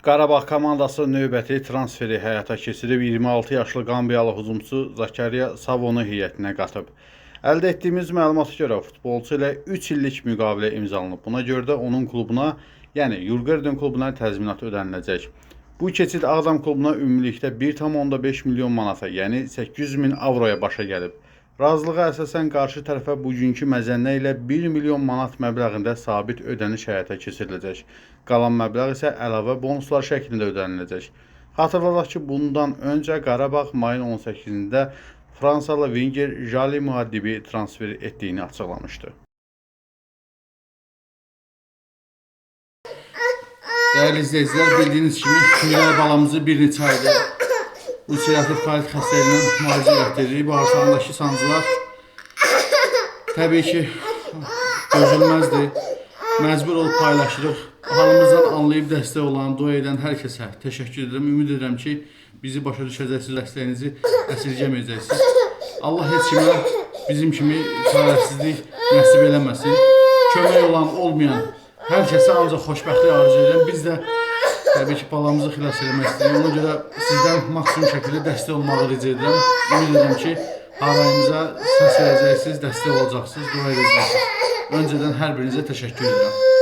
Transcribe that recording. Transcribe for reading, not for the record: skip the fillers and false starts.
Qarabağ komandası növbəti transferi həyata keçirib 26 yaşlı Qambiyalı hücumçu Zakariya Savonu heyətinə qatıb. Əldə etdiyimiz məlumata görə futbolçu ilə 3 illik müqavilə imzalanıb. Buna görə də onun klubuna, yəni Yurgerden klubuna təzminat ödəniləcək. Bu keçid Ağdam klubuna ümumilikdə 1,5 milyon manata, yəni 800 min avroya başa gəlib. Razılığa əsasən qarşı tərəfə bugünkü məzənnə ilə 1 milyon manat məbləğində sabit ödəniş həyata keçiriləcək. Qalan məbləğ isə əlavə bonuslar şəklində ödəniləcək. Xatırladaq ki, bundan öncə Qarabağ mayın 18-də Fransalı Winger Jali Muaddibi transfer etdiyini açıqlamışdı. Dəyərli izləyicilər, bildiyiniz kimi Miray balamızı bir neçə aydır ulserativ kolit xəstəliyindən müalicə etdiririk. Bağırsağındakı sancılar təbii ki dözülməzdir. Məcbur olub paylaşırıq. Halımızdan anlayıb dəstək olan, dua edən hər kəsə təşəkkür edirəm. Ümid edirəm ki, bizi başa düşəcəksiniz, dəstəyinizi əsirgəməyəcəksiniz. Allah heç kimə bizim kimi çarəsizlik nəsib eləməsin. Kömək olan, olmayan hər kəsə ancaq xoşbəxtlik arzu edirəm. Biz də təbii ki, balamızı xilas etmək istəyirik. Ona görə sizdən maksimum şəkildə dəstək olmağı rica edirəm. Ümid edirəm ki, harayımıza səs verəcəksiniz, dəstək olacaqsınız, dua edəcəksiniz. Öncədən hər birinizə təşəkkür edirəm.